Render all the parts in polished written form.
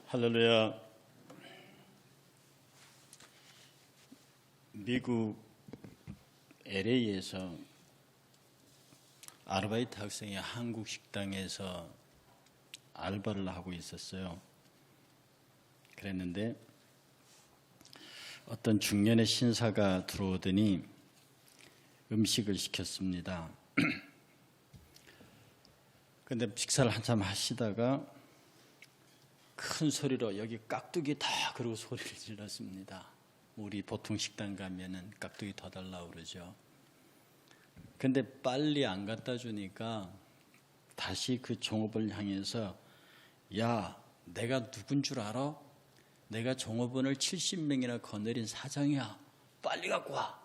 할렐루야. 미국 LA에서 아르바이트 학생이 한국 식당에서 알바를 하고 있었어요. 그랬는데 어떤 중년의 신사가 들어오더니 음식을 시켰습니다. 근데 식사를 한참 하시다가 큰 소리로 여기 깍두기다 그러고 소리를 질렀습니다. 우리 보통 식당 가면은 깍두기 더 달라고 그러죠. 근데 빨리 안 갖다 주니까 다시 그 종업원을 향해서 야, 내가 누군 줄 알아? 내가 종업원을 70명이나 거느린 사장이야. 빨리 갖고 와.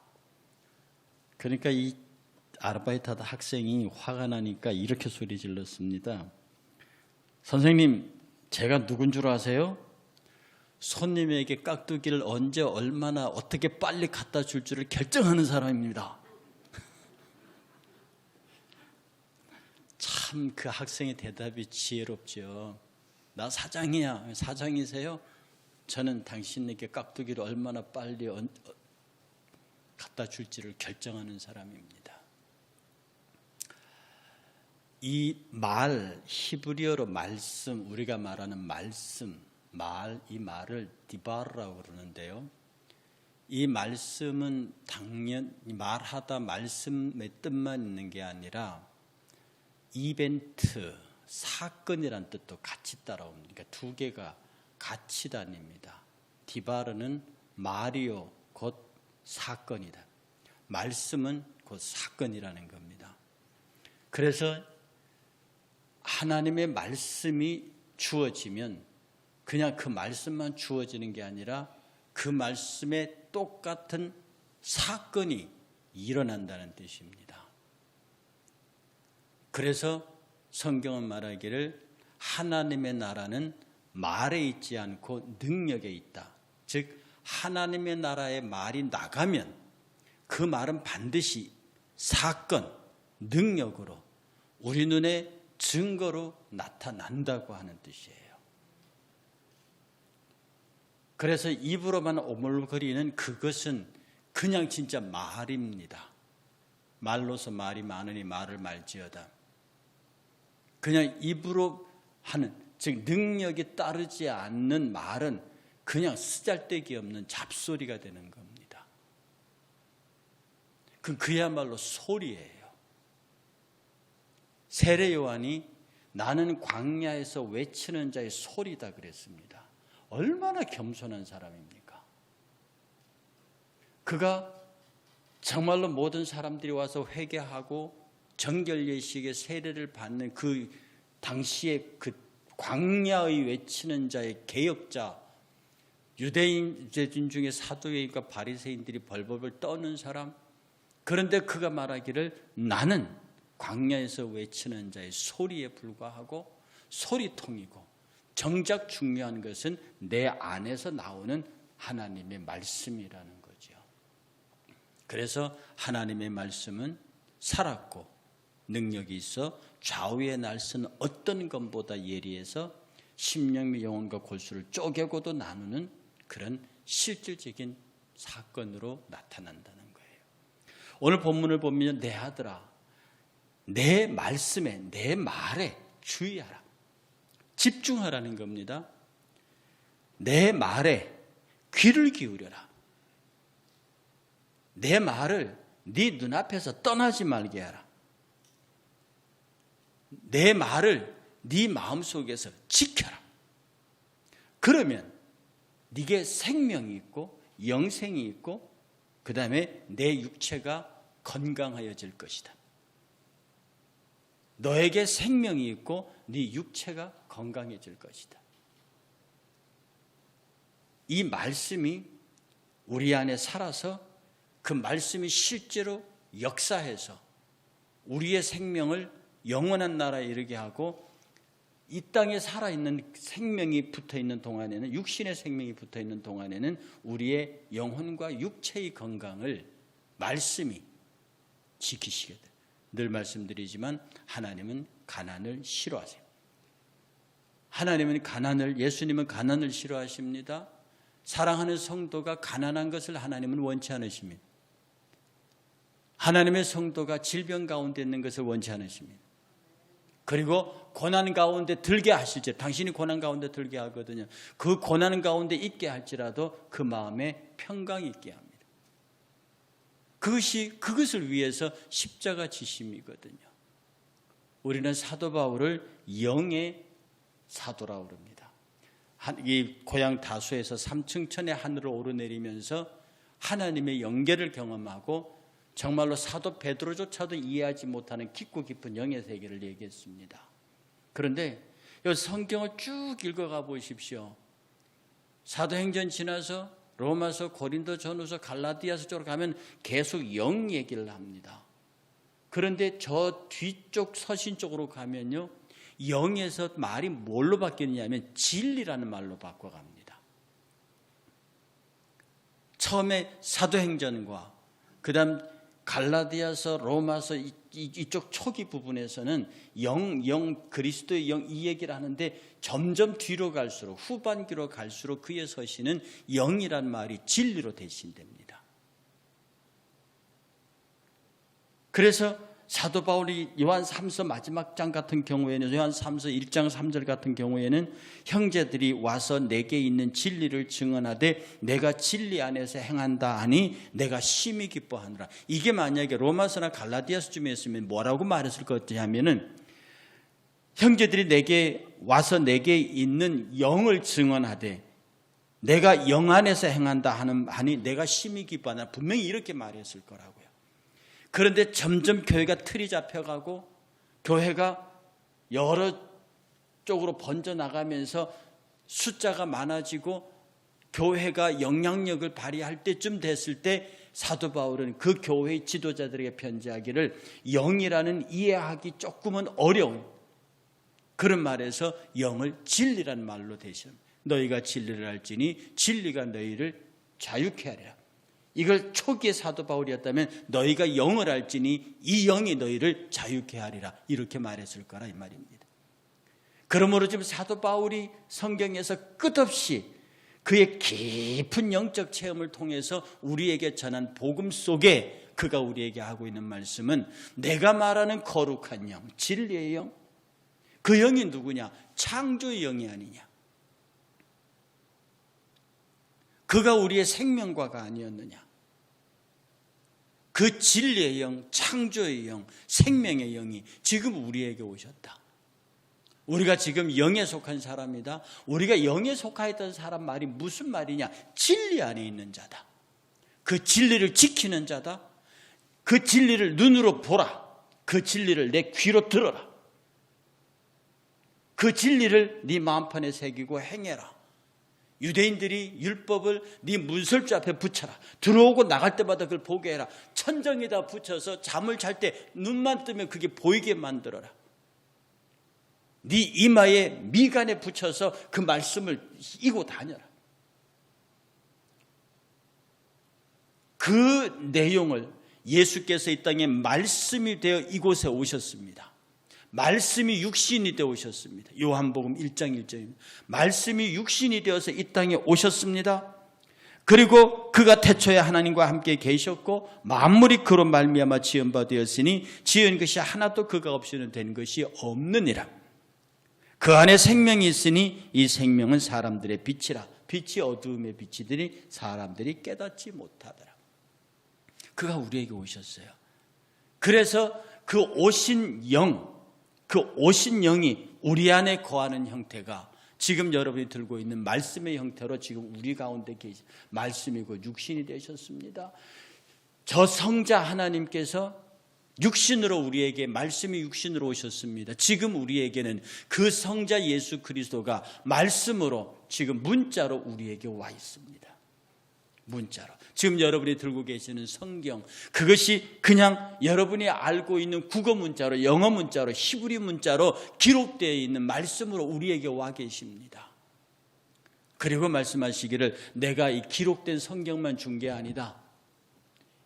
그러니까 이 아르바이트 하던 학생이 화가 나니까 이렇게 소리 질렀습니다. 선생님, 제가 누군 줄 아세요? 손님에게 깍두기를 언제 얼마나 어떻게 빨리 갖다 줄 줄을 결정하는 사람입니다. 참 그 학생의 대답이 지혜롭죠. 나 사장이야. 사장이세요? 저는 당신에게 깍두기를 얼마나 빨리 갖다 줄지를 결정하는 사람입니다. 이 말, 히브리어로 말씀, 우리가 말하는 말씀, 이 말을 디바르라고 그러는데요. 이 말씀은 당연히 말하다 말씀의 뜻만 있는 게 아니라 이벤트, 사건이란 뜻도 같이 따라옵니다. 그러니까 두 개가 같이 다닙니다. 디바르는 말이요, 곧 사건이다. 말씀은 곧 사건이라는 겁니다. 그래서 하나님의 말씀이 주어지면 그냥 그 말씀만 주어지는 게 아니라 그 말씀에 똑같은 사건이 일어난다는 뜻입니다. 그래서 성경은 말하기를 하나님의 나라는 말에 있지 않고 능력에 있다. 즉 하나님의 나라의 말이 나가면 그 말은 반드시 사건, 능력으로 우리 눈에 증거로 나타난다고 하는 뜻이에요. 그래서 입으로만 오물거리는 그것은 그냥 진짜 말입니다. 말로서 말이 많으니 말을 말지어다. 그냥 입으로 하는, 즉 능력이 따르지 않는 말은 그냥 쓰잘데기 없는 잡소리가 되는 겁니다. 그야말로 소리예요. 세례 요한이 나는 광야에서 외치는 자의 소리다 그랬습니다. 얼마나 겸손한 사람입니까? 그가 정말로 모든 사람들이 와서 회개하고 정결 예식의 세례를 받는 그 당시에 그 광야의 외치는 자의 개혁자, 유대인 중에 사두개인과 바리새인들이 벌벌벌 떠는 사람, 그런데 그가 말하기를 나는 광야에서 외치는 자의 소리에 불과하고 소리통이고 정작 중요한 것은 내 안에서 나오는 하나님의 말씀이라는 거죠. 그래서 하나님의 말씀은 살았고 능력이 있어 좌우의 날선 어떤 것보다 예리해서 심령과 영혼과 골수를 쪼개고도 나누는 그런 실질적인 사건으로 나타난다는 거예요. 오늘 본문을 보면 내 아들아, 내 말씀에, 내 말에 주의하라. 집중하라는 겁니다. 내 말에 귀를 기울여라. 내 말을 네 눈앞에서 떠나지 말게 하라. 내 말을 네 마음속에서 지켜라. 그러면 네게 생명이 있고 영생이 있고 그 다음에 내 육체가 건강하여질 것이다. 너에게 생명이 있고 네 육체가 건강해질 것이다. 이 말씀이 우리 안에 살아서 그 말씀이 실제로 역사해서 우리의 생명을 영원한 나라에 이르게 하고 이 땅에 살아있는 생명이 붙어있는 동안에는, 육신의 생명이 붙어있는 동안에는 우리의 영혼과 육체의 건강을 말씀이 지키시게 됩니다. 늘 말씀드리지만 하나님은 가난을 싫어하세요. 예수님은 가난을 싫어하십니다. 사랑하는 성도가 가난한 것을 하나님은 원치 않으십니다. 하나님의 성도가 질병 가운데 있는 것을 원치 않으십니다. 그리고 고난 가운데 들게 하실지, 당신이 고난 가운데 들게 하거든요. 그 고난 가운데 있게 할지라도 그 마음에 평강이 있게 합니다. 그것을 위해서 십자가 지심이거든요. 우리는 사도 바울을 영의 사도라고 그럽니다. 이 고향 다소에서 3층 천의 하늘을 오르내리면서 하나님의 영계를 경험하고 정말로 사도 베드로조차도 이해하지 못하는 깊고 깊은 영의 세계를 얘기했습니다. 그런데 이 성경을 쭉 읽어가 보십시오. 사도행전 지나서 로마서, 고린도 전후서, 갈라디아서 쪽으로 가면 계속 영 얘기를 합니다. 그런데 저 뒤쪽 서신 쪽으로 가면요, 영에서 말이 뭘로 바뀌느냐면 진리라는 말로 바꿔갑니다. 처음에 사도행전과 그 다음 갈라디아서, 로마서 이쪽 초기 부분에서는 그리스도의 영 이 얘기를 하는데 점점 뒤로 갈수록, 후반기로 갈수록 그의 서신은 영이란 말이 진리로 대신됩니다. 그래서 사도 바울이 요한 3서 마지막 장 같은 경우에는, 요한 3서 1장 3절 같은 경우에는 형제들이 와서 내게 있는 진리를 증언하되 내가 진리 안에서 행한다 하니 내가 심히 기뻐하노라. 이게 만약에 로마서나 갈라디아서쯤에 있으면 뭐라고 말했을 것 같냐면은, 형제들이 내게 와서 내게 있는 영을 증언하되 내가 영 안에서 행한다 하니 내가 심히 기뻐하노라. 분명히 이렇게 말했을 거라고요. 그런데 점점 교회가 틀이 잡혀가고 교회가 여러 쪽으로 번져나가면서 숫자가 많아지고 교회가 영향력을 발휘할 때쯤 됐을 때 사도 바울은 그 교회의 지도자들에게 편지하기를 영이라는 이해하기 조금은 어려운 그런 말에서 영을 진리라는 말로 대신합니다. 너희가 진리를 알지니 진리가 너희를 자유케 하리라. 이걸 초기의 사도 바울이었다면 너희가 영을 알지니 이 영이 너희를 자유케 하리라, 이렇게 말했을 거라 이 말입니다. 그러므로 지금 사도 바울이 성경에서 끝없이 그의 깊은 영적 체험을 통해서 우리에게 전한 복음 속에 그가 우리에게 하고 있는 말씀은, 내가 말하는 거룩한 영, 진리의 영, 그 영이 누구냐? 창조의 영이 아니냐? 그가 우리의 생명과가 아니었느냐? 그 진리의 영, 창조의 영, 생명의 영이 지금 우리에게 오셨다. 우리가 지금 영에 속한 사람이다. 우리가 영에 속하였던 사람 말이 무슨 말이냐? 진리 안에 있는 자다. 그 진리를 지키는 자다. 그 진리를 눈으로 보라. 그 진리를 내 귀로 들어라. 그 진리를 네 마음판에 새기고 행해라. 유대인들이 율법을 네 문설주 앞에 붙여라. 들어오고 나갈 때마다 그걸 보게 해라. 천정에다 붙여서 잠을 잘 때 눈만 뜨면 그게 보이게 만들어라. 네 이마에 미간에 붙여서 그 말씀을 이고 다녀라. 그 내용을 예수께서 이 땅에 말씀이 되어 이곳에 오셨습니다. 말씀이 육신이 되어 오셨습니다. 요한복음 1장 1절입니다. 말씀이 육신이 되어서 이 땅에 오셨습니다. 그리고 그가 태초에 하나님과 함께 계셨고 만물이 그로 말미암아 지은 바 되었으니 지은 것이 하나도 그가 없이는 된 것이 없느니라. 그 안에 생명이 있으니 이 생명은 사람들의 빛이라. 빛이 어두움에 비치더니 사람들이 깨닫지 못하더라. 그가 우리에게 오셨어요. 그래서 그 오신 영이 우리 안에 거하는 형태가 지금 여러분이 들고 있는 말씀의 형태로 지금 우리 가운데 계신 말씀이고 육신이 되셨습니다. 저 성자 하나님께서 육신으로 우리에게, 말씀이 육신으로 오셨습니다. 지금 우리에게는 그 성자 예수 그리스도가 말씀으로 지금 문자로 우리에게 와 있습니다. 문자로. 지금 여러분이 들고 계시는 성경, 그것이 그냥 여러분이 알고 있는 국어 문자로, 영어 문자로, 히브리 문자로 기록되어 있는 말씀으로 우리에게 와 계십니다. 그리고 말씀하시기를 내가 이 기록된 성경만 준 게 아니다.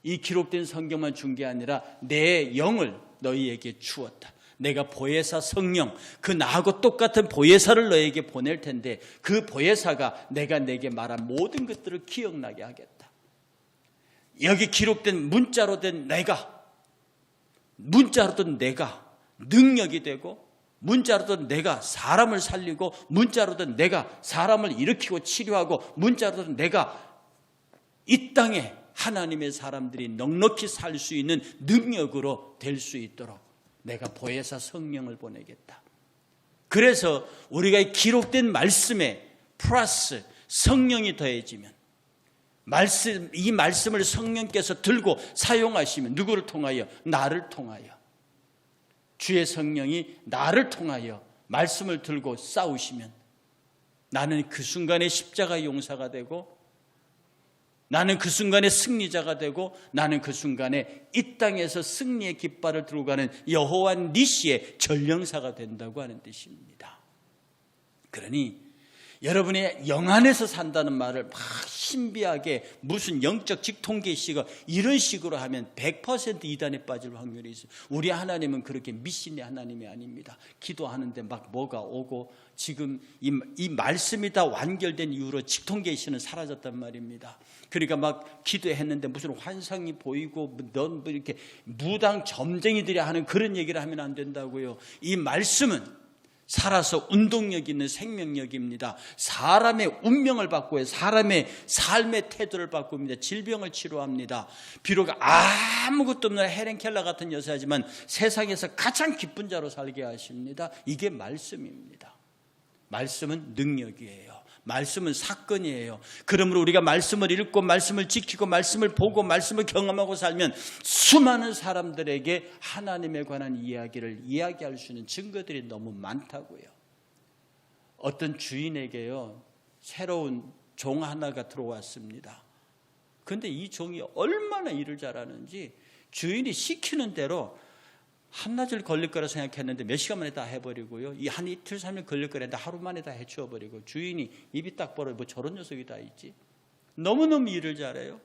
이 기록된 성경만 준 게 아니라 내 영을 너희에게 주었다. 내가 보혜사 성령, 그 나하고 똑같은 보혜사를 너에게 보낼 텐데 그 보혜사가 내가 내게 말한 모든 것들을 기억나게 하겠다. 여기 기록된 문자로 된 내가 능력이 되고, 문자로든 내가 사람을 살리고, 문자로든 내가 사람을 일으키고 치료하고, 문자로든 내가 이 땅에 하나님의 사람들이 넉넉히 살 수 있는 능력으로 될 수 있도록 내가 보혜사 성령을 보내겠다. 그래서 우리가 기록된 말씀에 플러스 성령이 더해지면, 이 말씀을 성령께서 들고 사용하시면 누구를 통하여? 나를 통하여. 주의 성령이 나를 통하여 말씀을 들고 싸우시면 나는 그 순간에 십자가 용사가 되고, 나는 그 순간에 승리자가 되고, 나는 그 순간에 이 땅에서 승리의 깃발을 들고 가는 여호와 니시의 전령사가 된다고 하는 뜻입니다. 그러니 여러분의 영 안에서 산다는 말을 막 신비하게 무슨 영적 직통계시가 이런 식으로 하면 100% 이단에 빠질 확률이 있어요. 우리 하나님은 그렇게 미신의 하나님이 아닙니다. 기도하는데 막 뭐가 오고, 지금 이 말씀이 다 완결된 이후로 직통계시는 사라졌단 말입니다. 그러니까 막 기도했는데 무슨 환상이 보이고 넌 뭐 이렇게 무당 점쟁이들이 하는 그런 얘기를 하면 안 된다고요. 이 말씀은 살아서 운동력 있는 생명력입니다. 사람의 운명을 바꾸어요. 사람의 삶의 태도를 바꿉니다. 질병을 치료합니다. 비록 아무것도 없는 헬렌 켈러 같은 여사지만 세상에서 가장 기쁜 자로 살게 하십니다. 이게 말씀입니다. 말씀은 능력이에요. 말씀은 사건이에요. 그러므로 우리가 말씀을 읽고 말씀을 지키고 말씀을 보고 말씀을 경험하고 살면 수많은 사람들에게 하나님에 관한 이야기를 이야기할 수 있는 증거들이 너무 많다고요. 어떤 주인에게요, 새로운 종 하나가 들어왔습니다. 그런데 이 종이 얼마나 일을 잘하는지 주인이 시키는 대로 한나절 걸릴 거라 생각했는데 몇 시간 만에 다 해버리고요. 한 이틀 3일 걸릴 거랬는데 하루 만에 다 해치워버리고, 주인이 입이 딱 벌어요. 뭐 저런 녀석이 다 있지. 너무너무 일을 잘해요.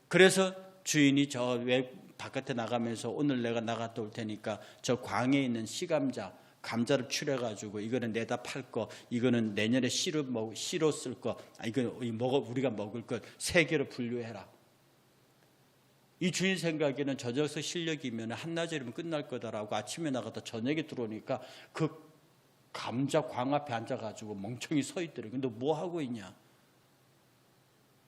그래서 주인이 저 외 바깥에 나가면서 오늘 내가 나갔다 올 테니까 저 광에 있는 감자를 추려가지고 이거는 내다 팔 거, 이거는 내년에 씨로 쓸 거, 이거는 우리가 먹을 것 3개로 분류해라. 이 주인 생각에는 저 녀석 실력이면 한나절이면 끝날 거다라고 아침에 나갔다 저녁에 들어오니까 그 감자 광 앞에 앉아가지고 멍청이 서 있더래요. 근데 뭐 하고 있냐?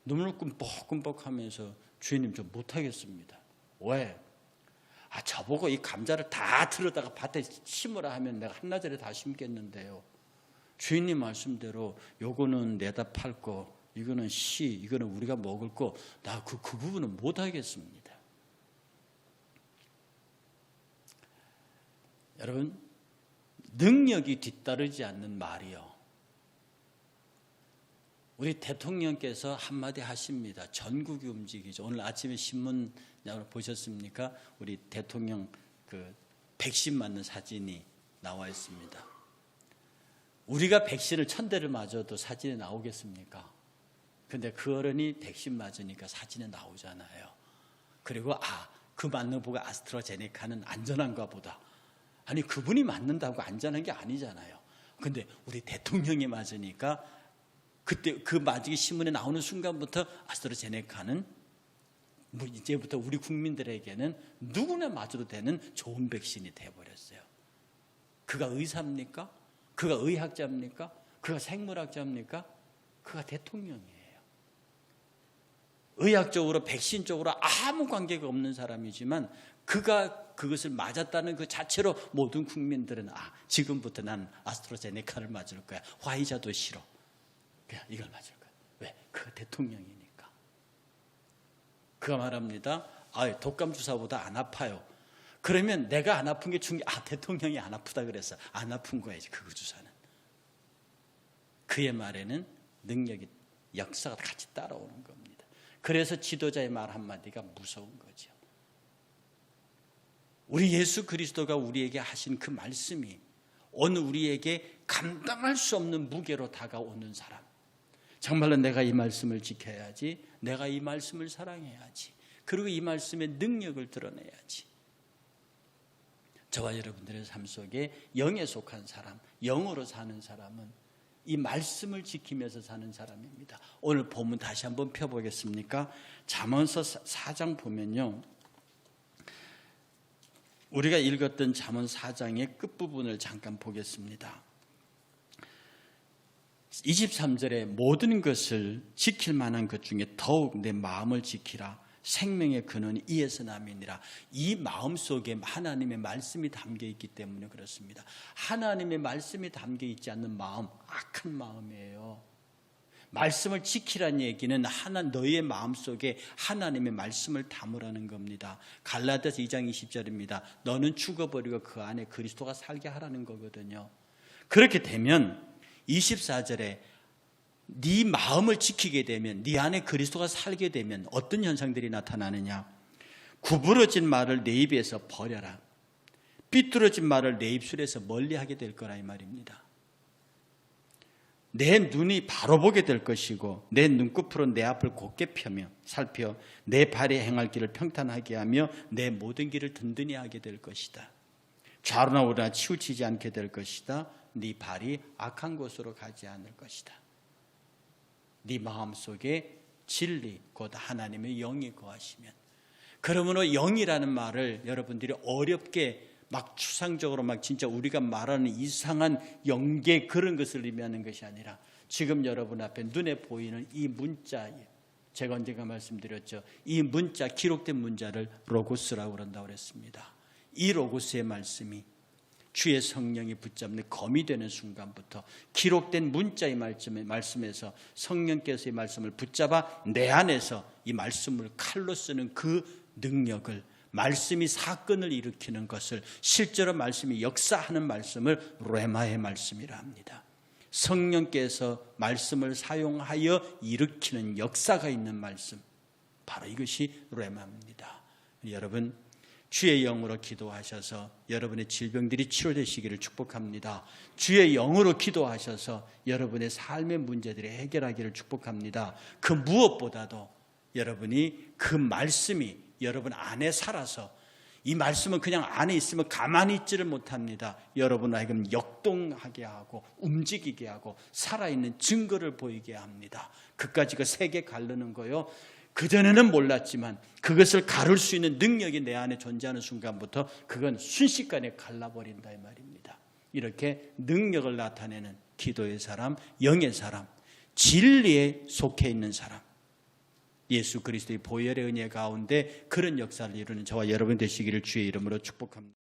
눈물 끔뻑끔뻑 하면서 주인님 저 못하겠습니다. 왜? 저보고 이 감자를 다 들어다가 밭에 심으라 하면 내가 한나절에 다 심겠는데요. 주인님 말씀대로 요거는 내다 팔 거, 이거는 이거는 우리가 먹을 거, 나 그 부분은 못하겠습니다. 여러분, 능력이 뒤따르지 않는 말이요. 우리 대통령께서 한마디 하십니다. 전국이 움직이죠. 오늘 아침에 신문 보셨습니까? 우리 대통령 백신 맞는 사진이 나와 있습니다. 우리가 백신을 1000대를 맞아도 사진에 나오겠습니까? 근데 그 어른이 백신 맞으니까 사진에 나오잖아요. 그리고 그 맞는 거 보고 아스트라제네카는 안전한가 보다. 아니, 그분이 맞는다고 안전한 게 아니잖아요. 근데 우리 대통령이 맞으니까 그때 그 맞기 신문에 나오는 순간부터 아스트라제네카는 뭐 이제부터 우리 국민들에게는 누구나 맞아도 되는 좋은 백신이 되어버렸어요. 그가 의사입니까? 그가 의학자입니까? 그가 생물학자입니까? 그가 대통령이에요. 의학적으로 백신적으로 아무 관계가 없는 사람이지만 그가 그것을 맞았다는 그 자체로 모든 국민들은 지금부터 난 아스트라제네카를 맞을 거야. 화이자도 싫어. 그냥 이걸 맞을 거야. 왜? 그가 대통령이니까. 그가 말합니다. 독감 주사보다 안 아파요. 그러면 내가 안 아픈 게 대통령이 안 아프다 그랬어. 안 아픈 거야지, 그 주사는. 그의 말에는 능력이, 역사가 같이 따라오는 겁니다. 그래서 지도자의 말 한마디가 무서운 거죠. 우리 예수 그리스도가 우리에게 하신 그 말씀이 오늘 우리에게 감당할 수 없는 무게로 다가오는 사람. 정말로 내가 이 말씀을 지켜야지, 내가 이 말씀을 사랑해야지, 그리고 이 말씀의 능력을 드러내야지. 저와 여러분들의 삶 속에 영에 속한 사람, 영으로 사는 사람은 이 말씀을 지키면서 사는 사람입니다. 오늘 본문 다시 한번 펴보겠습니까? 잠언서 4장 보면요, 우리가 읽었던 잠언 4장의 끝부분을 잠깐 보겠습니다. 23절에 모든 것을 지킬 만한 것 중에 더욱 내 마음을 지키라. 생명의 근원이 이에서 남이니라. 이 마음속에 하나님의 말씀이 담겨 있기 때문에 그렇습니다. 하나님의 말씀이 담겨 있지 않는 마음, 악한 마음이에요. 말씀을 지키라는 얘기는 너의 마음속에 하나님의 말씀을 담으라는 겁니다. 갈라디아서 2장 20절입니다. 너는 죽어버리고 그 안에 그리스도가 살게 하라는 거거든요. 그렇게 되면 24절에 네 마음을 지키게 되면, 네 안에 그리스도가 살게 되면 어떤 현상들이 나타나느냐? 구부러진 말을 내 입에서 버려라. 삐뚤어진 말을 내 입술에서 멀리하게 될 거라 이 말입니다. 내 눈이 바로 보게 될 것이고 내 눈꺼풀로 내 앞을 곧게 펴며 살펴 내 발이 행할 길을 평탄하게 하며 내 모든 길을 든든히 하게 될 것이다. 좌로나 우로나 치우치지 않게 될 것이다. 네 발이 악한 곳으로 가지 않을 것이다. 네 마음속에 진리 곧 하나님의 영이 거하시면, 그러므로 영이라는 말을 여러분들이 어렵게 막 추상적으로 막 진짜 우리가 말하는 이상한 영계 그런 것을 의미하는 것이 아니라 지금 여러분 앞에 눈에 보이는 이 문자, 제가 언젠가 말씀드렸죠. 이 문자, 기록된 문자를 로고스라고 그런다고 그랬습니다. 이 로고스의 말씀이 주의 성령이 붙잡는 검이 되는 순간부터 기록된 문자의 말씀에서 성령께서의 말씀을 붙잡아 내 안에서 이 말씀을 칼로 쓰는 그 능력을, 말씀이 사건을 일으키는 것을, 실제로 말씀이 역사하는 말씀을 레마의 말씀이라 합니다. 성령께서 말씀을 사용하여 일으키는 역사가 있는 말씀, 바로 이것이 레마입니다. 여러분, 주의 영으로 기도하셔서 여러분의 질병들이 치료되시기를 축복합니다. 주의 영으로 기도하셔서 여러분의 삶의 문제들이 해결하기를 축복합니다. 그 무엇보다도 여러분이 그 말씀이 여러분 안에 살아서, 이 말씀은 그냥 안에 있으면 가만히 있지를 못합니다. 여러분 하여금 역동하게 하고 움직이게 하고 살아있는 증거를 보이게 합니다. 그까지 그 세계 가르는 거요, 그전에는 몰랐지만 그것을 가를 수 있는 능력이 내 안에 존재하는 순간부터 그건 순식간에 갈라버린다 이 말입니다. 이렇게 능력을 나타내는 기도의 사람, 영의 사람, 진리에 속해 있는 사람, 예수 그리스도의 보혈의 은혜 가운데 그런 역사를 이루는 저와 여러분 되시기를 주의 이름으로 축복합니다.